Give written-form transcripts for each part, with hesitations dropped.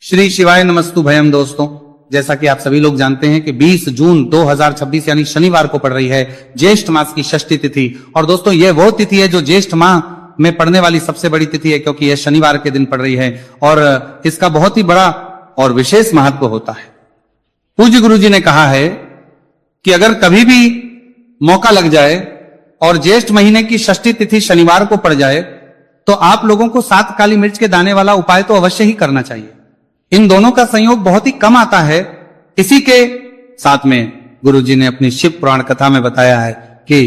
श्री शिवाय नमस्तु भयम। दोस्तों, जैसा कि आप सभी लोग जानते हैं कि 20 जून 2026 यानी शनिवार को पड़ रही है ज्येष्ठ मास की षष्ठी तिथि। और दोस्तों, यह वो तिथि है जो ज्येष्ठ माह में पड़ने वाली सबसे बड़ी तिथि है, क्योंकि यह शनिवार के दिन पड़ रही है और इसका बहुत ही बड़ा और विशेष महत्व होता है। पूज्य गुरु जी ने कहा है कि अगर कभी भी मौका लग जाए और ज्येष्ठ महीने की षष्ठी तिथि शनिवार को पड़ जाए तो आप लोगों को 7 काली मिर्च के दाने वाला उपाय तो अवश्य ही करना चाहिए। इन दोनों का संयोग बहुत ही कम आता है। इसी के साथ में गुरुजी ने अपनी शिव पुराण कथा में बताया है कि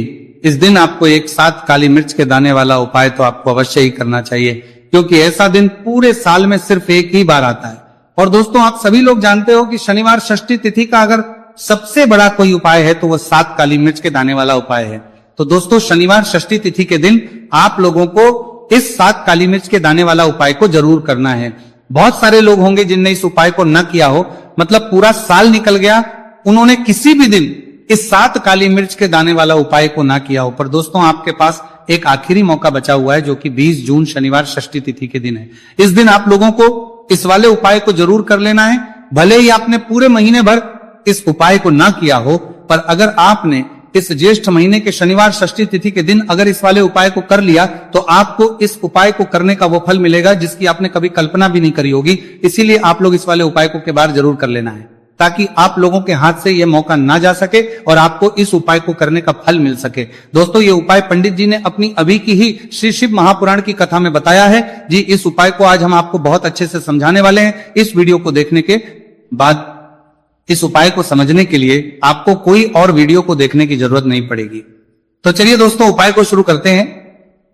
इस दिन आपको एक 7 काली मिर्च के दाने वाला उपाय तो आपको अवश्य ही करना चाहिए, क्योंकि ऐसा दिन पूरे साल में सिर्फ एक ही बार आता है। और दोस्तों, आप सभी लोग जानते हो कि शनिवार षष्ठी तिथि का अगर सबसे बड़ा कोई उपाय है तो वह 7 काली मिर्च के दाने वाला उपाय है। तो दोस्तों, शनिवार षष्ठी तिथि के दिन आप लोगों को इस 7 काली मिर्च के दाने वाला उपाय को जरूर करना है। बहुत सारे लोग होंगे जिनने इस उपाय को न किया हो, मतलब पूरा साल निकल गया, उन्होंने किसी भी दिन इस 7 काली मिर्च के दाने वाला उपाय को ना किया हो। पर दोस्तों, आपके पास एक आखिरी मौका बचा हुआ है, जो कि 20 जून शनिवार षष्ठी तिथि के दिन है। इस दिन आप लोगों को इस वाले उपाय को जरूर कर लेना है। भले ही आपने पूरे महीने भर इस उपाय को ना किया हो, पर अगर आपने इस ज्येष्ठ महीने के शनिवार षष्ठी तिथि के दिन अगर इस वाले उपाय को कर लिया तो आपको इस उपाय को करने का वो फल मिलेगा जिसकी आपने कभी कल्पना भी नहीं करी होगी। इसीलिए आप लोग इस वाले उपाय को के बार जरूर कर लेना है, ताकि आप लोगों के हाथ से यह मौका ना जा सके और आपको इस उपाय को करने का फल मिल सके। दोस्तों, ये उपाय पंडित जी ने अपनी अभी की ही श्री शिव महापुराण की कथा में बताया है जी। इस उपाय को आज हम आपको बहुत अच्छे से समझाने वाले हैं। इस वीडियो को देखने के बाद इस उपाय को समझने के लिए आपको कोई और वीडियो को देखने की जरूरत नहीं पड़ेगी। तो चलिए दोस्तों, उपाय को शुरू करते हैं।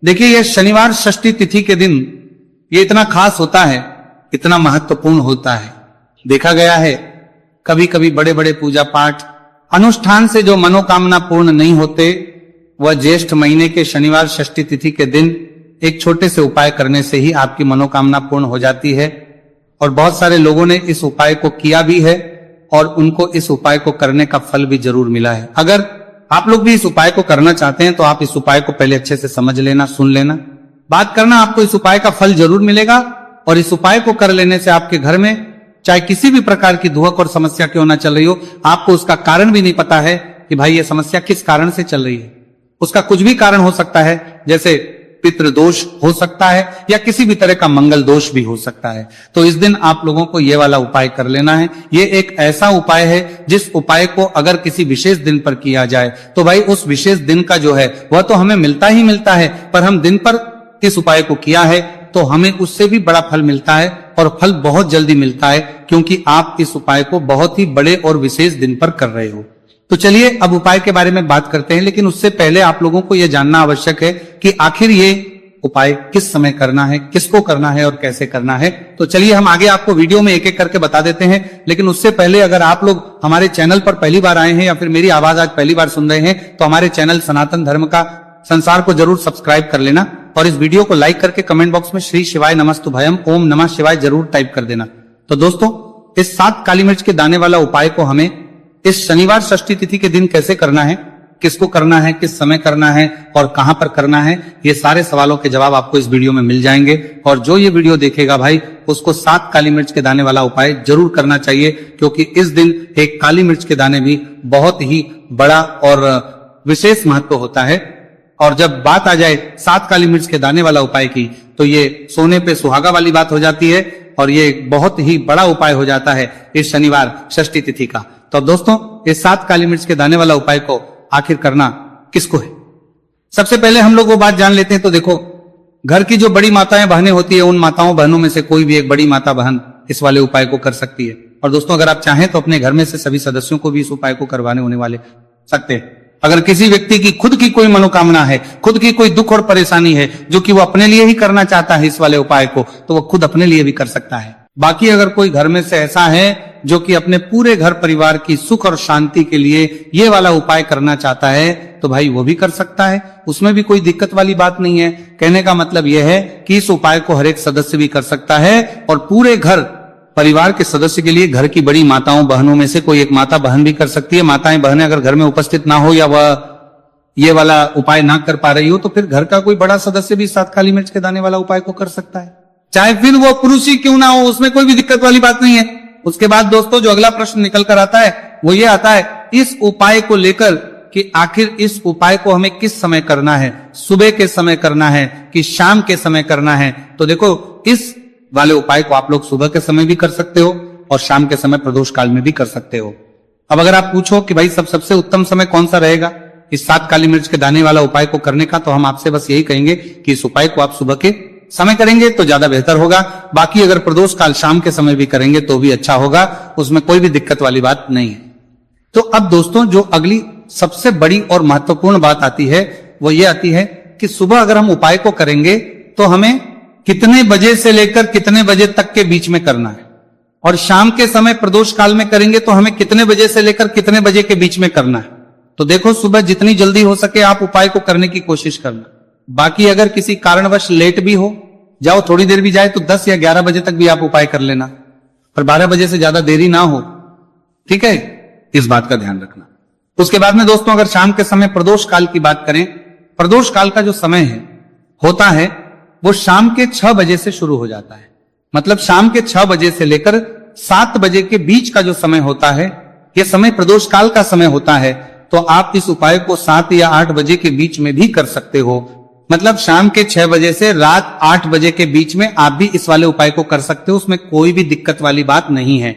देखिए, यह शनिवार षष्ठी तिथि के दिन ये इतना खास होता है, इतना महत्वपूर्ण होता है। देखा गया है कभी कभी बड़े बड़े पूजा पाठ अनुष्ठान से जो मनोकामना पूर्ण नहीं होते, वह ज्येष्ठ महीने के शनिवार षष्ठी तिथि के दिन एक छोटे से उपाय करने से ही आपकी मनोकामना पूर्ण हो जाती है। और बहुत सारे लोगों ने इस उपाय को किया भी है और उनको इस उपाय को करने का फल भी जरूर मिला है। अगर आप लोग भी इस उपाय को करना चाहते हैं तो आप इस उपाय को पहले अच्छे से समझ लेना, सुन लेना, बात करना, आपको इस उपाय का फल जरूर मिलेगा। और इस उपाय को कर लेने से आपके घर में चाहे किसी भी प्रकार की दुहक और समस्या क्यों ना चल रही हो, आपको उसका कारण भी नहीं पता है कि भाई ये समस्या किस कारण से चल रही है। उसका कुछ भी कारण हो सकता है, जैसे पितृदोष हो सकता है या किसी भी तरह का मंगल दोष भी हो सकता है। तो इस दिन आप लोगों को यह वाला उपाय कर लेना है। ये एक ऐसा उपाय है जिस उपाय को अगर किसी विशेष दिन पर किया जाए तो भाई उस विशेष दिन का जो है वह तो हमें मिलता ही मिलता है, पर हम दिन पर इस उपाय को किया है तो हमें उससे भी बड़ा फल मिलता है और फल बहुत जल्दी मिलता है, क्योंकि आप इस उपाय को बहुत ही बड़े और विशेष दिन पर कर रहे हो। तो चलिए अब उपाय के बारे में बात करते हैं, लेकिन उससे पहले आप लोगों को यह जानना आवश्यक है कि आखिर ये उपाय किस समय करना है, किसको करना है और कैसे करना है। तो चलिए हम आगे आपको वीडियो में एक एक करके बता देते हैं। लेकिन उससे पहले अगर आप लोग हमारे चैनल पर पहली बार आए हैं या फिर मेरी आवाज आज पहली बार सुन रहे हैं तो हमारे चैनल सनातन धर्म का संसार को जरूर सब्सक्राइब कर लेना और इस वीडियो को लाइक करके कमेंट बॉक्स में श्री शिवाय नमस्तु भयम ओम नमः शिवाय जरूर टाइप कर देना। तो दोस्तों, इस 7 काली मिर्च के दाने वाला उपाय को हमें इस शनिवार षष्ठी तिथि के दिन कैसे करना है, किसको करना है, किस समय करना है और कहां पर करना है, ये सारे सवालों के जवाब आपको इस वीडियो में मिल जाएंगे। और जो ये वीडियो देखेगा भाई, उसको 7 काली मिर्च के दाने वाला उपाय जरूर करना चाहिए, क्योंकि इस दिन एक काली मिर्च के दाने भी बहुत ही बड़ा और विशेष महत्व होता है। और जब बात आ जाए 7 काली मिर्च के दाने वाला उपाय की, तो ये सोने पे सुहागा वाली बात हो जाती है और ये बहुत ही बड़ा उपाय हो जाता है इस शनिवार षष्ठी तिथि का। तो दोस्तों, इस 7 काली मिर्च के दाने वाला उपाय को आखिर करना किसको है, सबसे पहले हम लोग वो बात जान लेते हैं। तो देखो, घर की जो बड़ी माताएं बहनें होती है, उन माताओं बहनों में से कोई भी एक बड़ी माता बहन इस वाले उपाय को कर सकती है। और दोस्तों, अगर आप चाहें तो अपने घर में से सभी सदस्यों को भी इस उपाय को करवाने होने वाले सकते हैं। अगर किसी व्यक्ति की खुद की कोई मनोकामना है, खुद की कोई दुख और परेशानी है जो कि वो अपने लिए ही करना चाहता है इस वाले उपाय को, तो वो खुद अपने लिए भी कर सकता है। बाकी अगर कोई घर में से ऐसा है जो कि अपने पूरे घर परिवार की सुख और शांति के लिए ये वाला उपाय करना चाहता है, तो भाई वो भी कर सकता है, उसमें भी कोई दिक्कत वाली बात नहीं है। कहने का मतलब यह है कि इस उपाय को हर एक सदस्य भी कर सकता है और पूरे घर परिवार के सदस्य के लिए घर की बड़ी माताओं बहनों में से कोई एक माता बहन भी कर सकती है। माताएं बहनें अगर घर में उपस्थित ना हो या वह ये वाला उपाय ना कर पा रही हो, तो फिर घर का कोई बड़ा सदस्य भी 7 काली मिर्च के दाने वाला उपाय को कर सकता है। चाहे फिर वो पुरुष ही क्यों ना हो, उसमें कोई भी दिक्कत वाली बात नहीं है। उसके बाद दोस्तों जो अगला प्रश्न निकल कर आता है वो ये आता है इस उपाय को लेकर कि आखिर इस उपाय को हमें किस समय करना है, सुबह के समय करना है कि शाम के समय करना है। तो देखो इस वाले उपाय को आप लोग सुबह के समय भी कर सकते हो और शाम के समय प्रदोष काल में भी कर सकते हो। अब अगर आप पूछो कि भाई सबसे उत्तम समय कौन सा रहेगा इस 7 काली मिर्च के दाने वाला उपाय को करने का, तो हम आपसे बस यही कहेंगे कि इस उपाय को आप सुबह के समय करेंगे तो ज्यादा बेहतर होगा। बाकी अगर प्रदोष काल शाम के समय भी करेंगे तो भी अच्छा होगा, उसमें कोई भी दिक्कत वाली बात नहीं है। तो अब दोस्तों जो अगली सबसे बड़ी और महत्वपूर्ण बात आती है वो ये आती है कि सुबह अगर हम उपाय को करेंगे तो हमें कितने बजे से लेकर कितने बजे तक के बीच में करना है, और शाम के समय प्रदोष काल में करेंगे तो हमें कितने बजे से लेकर कितने बजे के बीच में करना है। तो देखो सुबह जितनी जल्दी हो सके आप उपाय को करने की कोशिश करना। बाकी अगर किसी कारणवश लेट भी हो जाओ, थोड़ी देर भी जाए तो 10 या 11 बजे तक भी आप उपाय कर लेना, पर 12 बजे से ज्यादा देरी ना हो, ठीक है, इस बात का ध्यान रखना। उसके बाद में दोस्तों अगर शाम के समय प्रदोष काल की बात करें, प्रदोष काल का जो समय है होता है वो शाम के 6 बजे से शुरू हो जाता है। मतलब शाम के 6 बजे से लेकर 7 बजे के बीच का जो समय होता है यह समय प्रदोष काल का समय होता है। तो आप इस उपाय को 7 या 8 बजे के बीच में भी कर सकते हो। मतलब शाम के 6 बजे से रात 8 बजे के बीच में आप भी इस वाले उपाय को कर सकते हो, उसमें कोई भी दिक्कत वाली बात नहीं है।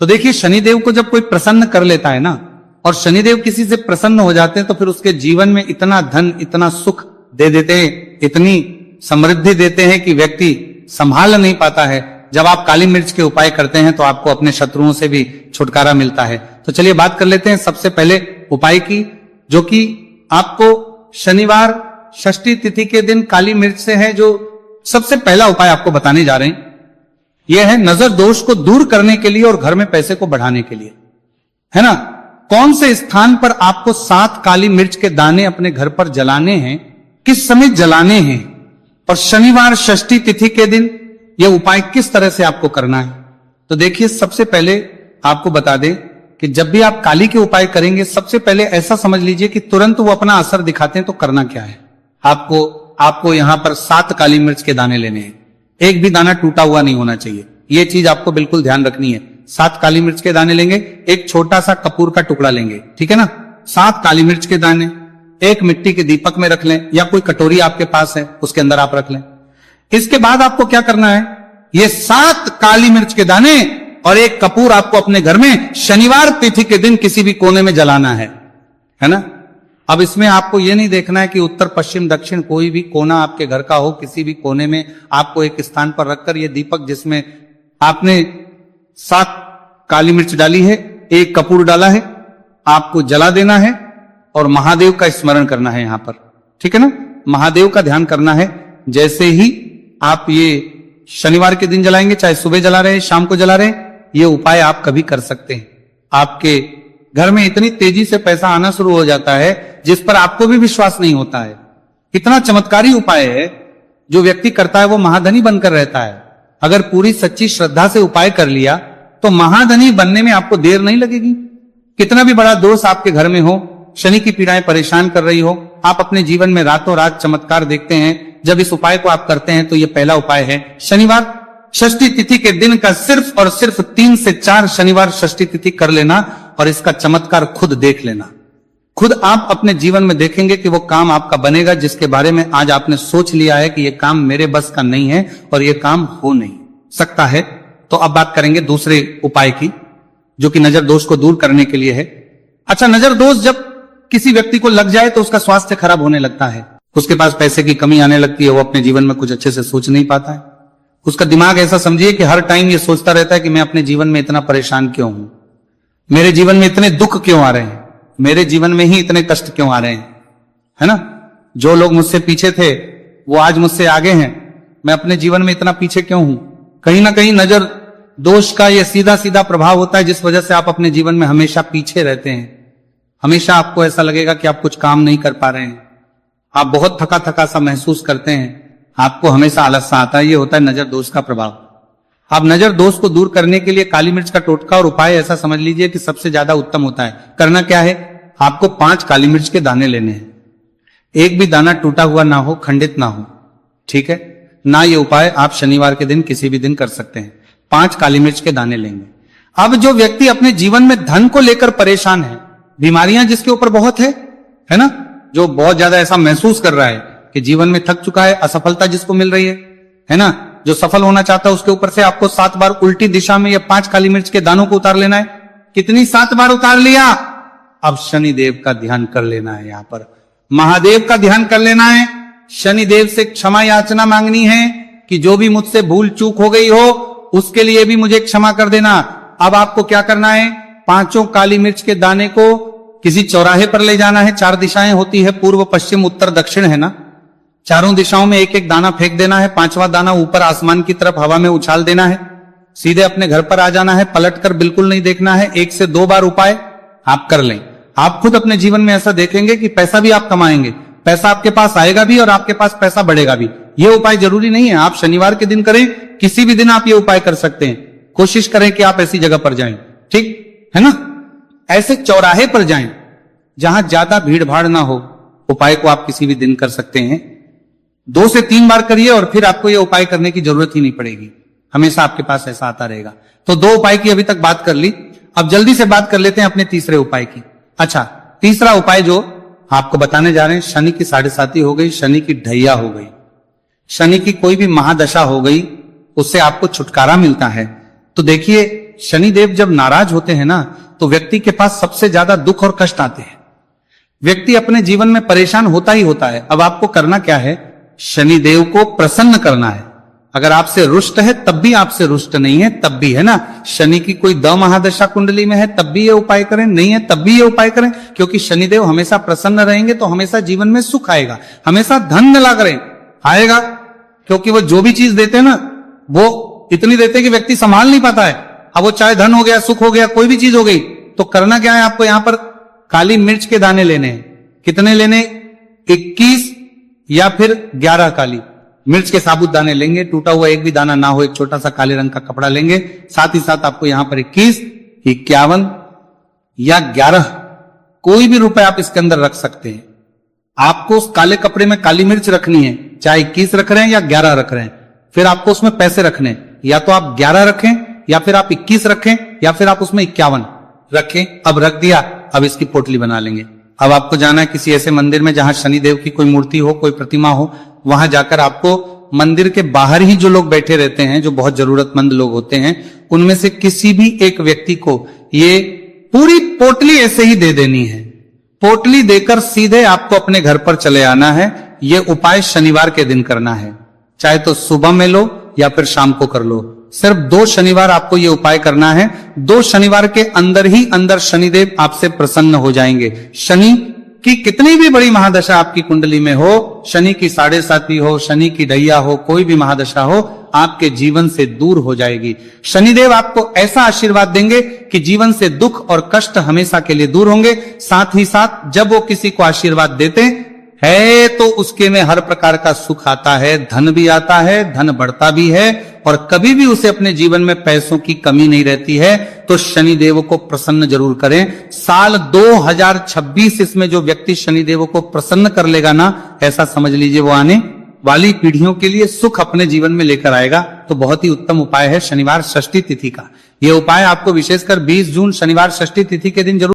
तो देखिए शनिदेव को जब कोई प्रसन्न कर लेता है ना, और शनिदेव किसी से प्रसन्न हो जाते हैं तो फिर उसके जीवन में इतना धन इतना सुख दे देते हैं, इतनी समृद्धि देते हैं कि व्यक्ति संभाल नहीं पाता है। जब आप काली मिर्च के उपाय करते हैं तो आपको अपने शत्रुओं से भी छुटकारा मिलता है। तो चलिए बात कर लेते हैं सबसे पहले उपाय की, जो कि आपको शनिवार षष्ठी तिथि के दिन काली मिर्च से है। जो सबसे पहला उपाय आपको बताने जा रहे हैं यह है नजर दोष को दूर करने के लिए और घर में पैसे को बढ़ाने के लिए, है ना। कौन से स्थान पर आपको 7 काली मिर्च के दाने अपने घर पर जलाने हैं, किस समय जलाने हैं, और शनिवार षष्ठी तिथि के दिन यह उपाय किस तरह से आपको करना है। तो देखिए सबसे पहले आपको बता दें कि जब भी आप काली के उपाय करेंगे सबसे पहले ऐसा समझ लीजिए कि तुरंत वो अपना असर दिखाते हैं। तो करना क्या है, आपको यहां पर 7 काली मिर्च के दाने लेने हैं, एक भी दाना टूटा हुआ नहीं होना चाहिए, यह चीज आपको बिल्कुल ध्यान रखनी है। 7 काली मिर्च के दाने लेंगे, एक छोटा सा कपूर का टुकड़ा लेंगे, ठीक है ना। 7 काली मिर्च के दाने एक मिट्टी के दीपक में रख लें या कोई कटोरी आपके पास है उसके अंदर आप रख लें। इसके बाद आपको क्या करना है, ये 7 काली मिर्च के दाने और एक कपूर आपको अपने घर में शनिवार तिथि के दिन किसी भी कोने में जलाना है ना। अब इसमें आपको यह नहीं देखना है कि उत्तर पश्चिम दक्षिण कोई भी कोना आपके घर का हो, किसी भी कोने में आपको एक स्थान पर रखकर यह दीपक जिसमें आपने 7 काली मिर्च डाली है, एक कपूर डाला है, आपको जला देना है और महादेव का स्मरण करना है यहां पर, ठीक है ना। महादेव का ध्यान करना है। जैसे ही आप ये शनिवार के दिन जलाएंगे, चाहे सुबह जला रहे शाम को जला रहे, ये उपाय आप कभी कर सकते हैं। आपके घर में इतनी तेजी से पैसा आना शुरू हो जाता है जिस पर आपको भी विश्वास नहीं होता है। कितना चमत्कारी उपाय है, जो व्यक्ति करता है वो महाधनी बनकर रहता है। अगर पूरी सच्ची श्रद्धा से उपाय कर लिया तो महाधनी बनने में आपको देर नहीं लगेगी। कितना भी बड़ा दोष आपके घर में हो, शनि की पीड़ाएं परेशान कर रही हो, आप अपने जीवन में रातों रात चमत्कार देखते हैं जब इस उपाय को आप करते हैं। तो ये पहला उपाय है शनिवार षष्ठी तिथि के दिन का सिर्फ और सिर्फ 3 से 4 शनिवार षष्ठी तिथि कर लेना और इसका चमत्कार खुद देख लेना। खुद आप अपने जीवन में देखेंगे कि वो काम आपका बनेगा जिसके बारे में आज आपने सोच लिया है कि ये काम मेरे बस का नहीं है और ये काम हो नहीं सकता है। तो अब बात करेंगे दूसरे उपाय की, जो कि नजर दोष को दूर करने के लिए है। अच्छा, नजर दोष जब किसी व्यक्ति को लग जाए तो उसका स्वास्थ्य खराब होने लगता है, उसके पास पैसे की कमी आने लगती है, वो अपने जीवन में कुछ अच्छे से सोच नहीं पाता है। उसका दिमाग ऐसा समझिए कि हर टाइम ये सोचता रहता है कि मैं अपने जीवन में इतना परेशान क्यों हूं, मेरे जीवन में इतने दुख क्यों आ रहे हैं, मेरे जीवन में ही इतने कष्ट क्यों आ रहे हैं, है ना। जो लोग मुझसे पीछे थे वो आज मुझसे आगे हैं, मैं अपने जीवन में इतना पीछे क्यों हूं। कहीं ना कहीं नजर दोष का यह सीधा सीधा प्रभाव होता है जिस वजह से आप अपने जीवन में हमेशा पीछे रहते हैं। हमेशा आपको ऐसा लगेगा कि आप कुछ काम नहीं कर पा रहे हैं, आप बहुत थका थका सा महसूस करते हैं, आपको हमेशा आलस सा आता है। ये होता है नजर दोष का प्रभाव। आप नजर दोष को दूर करने के लिए काली मिर्च का टोटका और उपाय ऐसा समझ लीजिए कि सबसे ज्यादा उत्तम होता है। करना क्या है, आपको 5 काली मिर्च के दाने लेने हैं, एक भी दाना टूटा हुआ ना हो, खंडित ना हो, ठीक है। ना ये उपाय आप शनिवार के दिन किसी भी दिन कर सकते हैं। 5 काली मिर्च के दाने लेंगे। अब जो व्यक्ति अपने जीवन में धन को लेकर परेशान है, बीमारियां जिसके ऊपर बहुत है ना, जो बहुत ज्यादा ऐसा महसूस कर रहा है कि जीवन में थक चुका है, असफलता जिसको मिल रही है ना, जो सफल होना चाहता है उसके ऊपर से आपको 7 बार उल्टी दिशा में या 5 काली मिर्च के दानों को उतार लेना है। कितनी? 7 बार उतार लिया। अब शनिदेव का ध्यान कर लेना है, यहां पर महादेव का ध्यान कर लेना है, शनिदेव से क्षमा याचना मांगनी है कि जो भी मुझसे भूल चूक हो गई हो उसके लिए भी मुझे क्षमा कर देना। अब आपको क्या करना है, 5 काली मिर्च के दाने को किसी चौराहे पर ले जाना है। 4 दिशाएं होती है, पूर्व पश्चिम उत्तर दक्षिण, है ना। चारों दिशाओं में एक एक दाना फेंक देना है। 5वां दाना ऊपर आसमान की तरफ हवा में उछाल देना है। सीधे अपने घर पर आ जाना है, पलटकर बिल्कुल नहीं देखना है। 1 से 2 बार उपाय आप कर लें। आप खुद अपने जीवन में ऐसा देखेंगे कि पैसा भी आप कमाएंगे, पैसा आपके पास आएगा भी और आपके पास पैसा बढ़ेगा भी। ये उपाय जरूरी नहीं है आप शनिवार के दिन करें, किसी भी दिन आप ये उपाय कर सकते हैं। कोशिश करें कि आप ऐसी जगह पर जाएं, ठीक है ना। ऐसे चौराहे पर जाएं जहां ज्यादा भीड़ भाड़ ना हो। उपाय को आप किसी भी दिन कर सकते हैं। 2 से 3 बार करिए और फिर आपको यह उपाय करने की जरूरत ही नहीं पड़ेगी, हमेशा आपके पास ऐसा आता रहेगा। तो 2 उपाय की अभी तक बात कर ली। अब जल्दी से बात कर लेते हैं अपने तीसरे उपाय की। अच्छा, तीसरा उपाय जो आपको बताने जा रहे हैं, शनि की 7.5 हो गई, शनि की ढैया हो गई, शनि की कोई भी महादशा हो गई, उससे आपको छुटकारा मिलता है। तो देखिए, शनिदेव जब नाराज होते हैं ना तो व्यक्ति के पास सबसे ज्यादा दुख और कष्ट आते हैं। व्यक्ति अपने जीवन में परेशान होता ही होता है। अब आपको करना क्या है, शनिदेव को प्रसन्न करना है। अगर आपसे रुष्ट है तब भी, आपसे रुष्ट नहीं है तब भी, है ना। शनि की कोई द महादशा कुंडली में है तब भी ये उपाय करें, नहीं है तब भी ये उपाय करें, क्योंकि शनिदेव हमेशा प्रसन्न रहेंगे तो हमेशा जीवन में सुख आएगा, हमेशा धन मिला करें आएगा। क्योंकि वो जो भी चीज देते हैं ना, वो इतनी देते हैं कि व्यक्ति संभाल नहीं पाता है। अब वो चाहे धन हो गया, सुख हो गया, कोई भी चीज हो गई, तो करना क्या है आपको, यहां पर काली मिर्च के दाने लेने हैं। कितने लेने? 21 या फिर 11 काली मिर्च के साबुत दाने लेंगे। टूटा हुआ एक भी दाना ना हो, एक छोटा सा काले रंग का कपड़ा लेंगे। साथ ही साथ आपको यहां पर 21, 51 या 11 कोई भी रुपए आप इसके अंदर रख सकते हैं। आपको उस काले कपड़े में काली मिर्च रखनी है, चाहे 21 रख रहे हैं या 11 रख रहे हैं। फिर आपको उसमें पैसे रखने, या तो आप 11 रखें या फिर आप 21 रखें या फिर आप उसमें 51 रखें। अब रख दिया, अब इसकी पोटली बना लेंगे। अब आपको जाना है किसी ऐसे मंदिर में जहां शनिदेव की कोई मूर्ति हो, कोई प्रतिमा हो। वहां जाकर आपको मंदिर के बाहर ही जो लोग बैठे रहते हैं, जो बहुत जरूरतमंद लोग होते हैं, उनमें से किसी भी एक व्यक्ति को ये पूरी पोटली ऐसे ही दे देनी है। पोटली देकर सीधे आपको अपने घर पर चले आना है। ये उपाय शनिवार के दिन करना है, चाहे तो सुबह में लो या फिर शाम को कर लो। सिर्फ 2 शनिवार आपको ये उपाय करना है। 2 शनिवार के अंदर ही अंदर शनिदेव आपसे प्रसन्न हो जाएंगे। शनि की कितनी भी बड़ी महादशा आपकी कुंडली में हो, शनि की 7.5 हो, शनि की ढैया हो, कोई भी महादशा हो, आपके जीवन से दूर हो जाएगी। शनिदेव आपको ऐसा आशीर्वाद देंगे कि जीवन से दुख और कष्ट हमेशा के लिए दूर होंगे। साथ ही साथ जब वो किसी को आशीर्वाद देते है तो उसके में हर प्रकार का सुख आता है, धन भी आता है, धन बढ़ता भी है, और कभी भी उसे अपने जीवन में पैसों की कमी नहीं रहती है। तो शनिदेव को प्रसन्न जरूर करें। साल 2026 इसमें जो व्यक्ति शनिदेव को प्रसन्न कर लेगा ना, ऐसा समझ लीजिए वो आने वाली पीढ़ियों के लिए सुख अपने जीवन में लेकर आएगा। तो बहुत ही उत्तम उपाय है शनिवार षष्ठी तिथि का। यह उपाय आपको विशेषकर 20 जून शनिवार षष्ठी तिथि के दिन जरूर